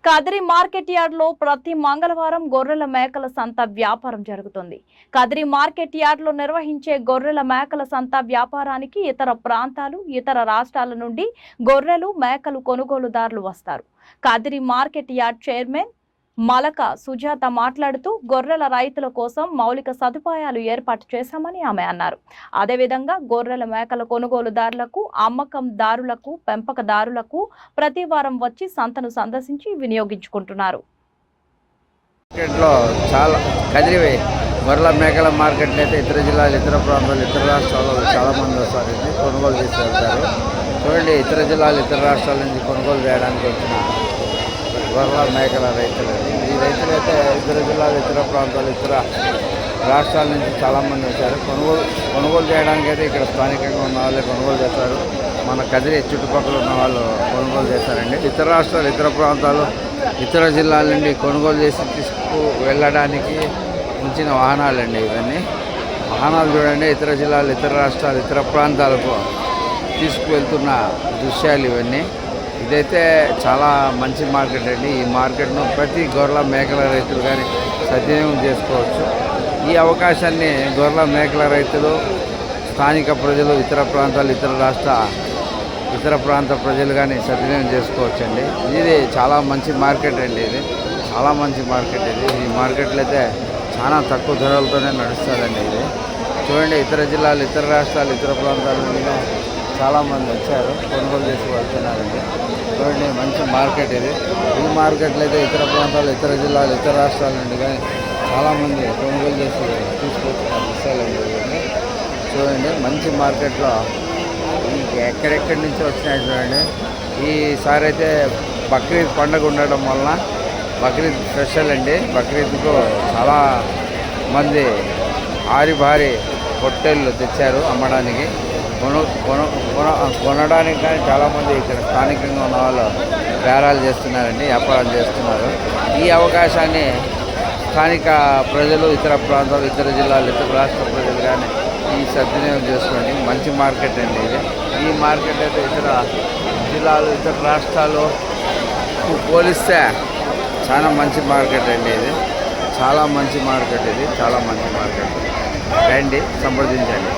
Kadiri market yard లో ప్రతి మంగళవారం గొర్రెల మేకల సంత వ్యాపారం జరుగుతుంది. కదిరి మార్కెట్ యార్డ్ లో నిర్వహించే గొర్రెల మేకల సంత వ్యాపారానికి ఇతర ప్రాంతాలు, ఇతర రాష్ట్రాల నుండి గొర్రెలు, మేకలు కొనుగోలుదారులు వస్తారు. Kadiri market yard chairman Malaka Sujatha మాట్లాడుతూ గొర్రెల రైతుల కోసం మౌలిక సదుపాయాలు ఏర్పాటు చేశామని ఆమె అన్నారు. అదేవిధంగా గొర్రెల మేకల కొనుగోలుదారులకు, అమ్మకందారులకు, పెంపకదారులకు ప్రతి వారం వచ్చి సంతను సందర్శించి వినియోగించుకుంటున్నారు. చాలా కదిరి గొర్రెల మేకల మార్కెట్ అయితే ఇతర జిల్లాలు, ఇతర ప్రాంతాలు, ఇతర రాష్ట్రాల్లో చాలా మంది వస్తారు. కొనుగోలు చేసి వెళ్తారు. చూడండి, ఇతర జిల్లాలు, ఇతర రాష్ట్రాల నుంచి కొనుగోలు చేయడానికి వచ్చిన గొర్రెల మేకల రైతులు. ఈ రైతులైతే ఇతర జిల్లాలు, ఇతర ప్రాంతాలు, ఇతర రాష్ట్రాల నుంచి చాలామంది వచ్చారు. కొనుగోలు చేయడానికి అయితే ఇక్కడ స్థానికంగా ఉన్న వాళ్ళే కొనుగోలు చేస్తారు. మన కదిరి చుట్టుపక్కల ఉన్న వాళ్ళు కొనుగోలు చేస్తారండి. ఇతర రాష్ట్రాలు, ఇతర ప్రాంతాలు, ఇతర జిల్లాల నుండి కొనుగోలు చేసి తీసుకు వెళ్ళడానికి ఉంచిన వాహనాలండి ఇవన్నీ. వాహనాలు చూడండి, ఇతర జిల్లాలు, ఇతర రాష్ట్రాలు, ఇతర ప్రాంతాలకు తీసుకువెళ్తున్న దృశ్యాలు ఇవన్నీ. ఇదైతే చాలా మంచి మార్కెట్ అండి. ఈ మార్కెట్ను ప్రతి గొర్రెల మేకల రైతులు కానీ సద్వినియోగం చేసుకోవచ్చు. ఈ అవకాశాన్ని గొర్రెల మేకల రైతులు, స్థానిక ప్రజలు, ఇతర ప్రాంతాలు, ఇతర ప్రాంత ప్రజలు కానీ సద్వినియోగం చేసుకోవచ్చండి. ఇది చాలా మంచి మార్కెట్ అండి. ఇది చాలా మంచి మార్కెట్. ఈ మార్కెట్లో అయితే చాలా తక్కువ ధరలతోనే నడుస్తుందండి. ఇది చూడండి, ఇతర జిల్లాలు, ఇతర రాష్ట్రాలు, ఇతర ప్రాంతాల నుండి చాలామంది వచ్చారు, కొనుగోలు చేసి వెళ్తున్నారండి. చూడండి, మంచి మార్కెట్ ఇది. ఈ మార్కెట్లో అయితే ఇతర ప్రాంతాలు, ఇతర జిల్లాలు, ఇతర రాష్ట్రాల నుండి కానీ చాలామంది కొనుగోలు చేసి తీసుకొచ్చిన విషయాలండి ఇవన్నీ. చూడండి, మంచి మార్కెట్లో ఎక్కడెక్కడి నుంచి వచ్చినాయి చూడండి. ఈసారి అయితే బక్రీద్ పండుగ ఉండడం వలన బక్రీద్ స్పెషల్ అండి. బక్రీద్కు చాలా మంది భారీ పొట్టేళ్ళు తెచ్చారు అమ్మడానికి, కొనడానికి కానీ చాలామంది ఇక్కడ స్థానికంగా ఉన్న వాళ్ళు బేరాలు చేస్తున్నారండి, వ్యాపారాలు చేస్తున్నారు. ఈ అవకాశాన్ని స్థానిక ప్రజలు, ఇతర ప్రాంతాలు, ఇతర జిల్లాలు, ఇతర రాష్ట్ర ప్రజలు కానీ ఈ సద్వినియోగం చేసుకోండి. మంచి మార్కెట్ అండి ఇది. ఈ మార్కెట్ అయితే ఇతర జిల్లాలు, ఇతర రాష్ట్రాలు పోలిస్తే చాలా మంచి మార్కెట్ అండి. ఇది చాలా మంచి మార్కెట్. ఇది చాలా మంచి మార్కెట్. రండి, సంప్రదించండి.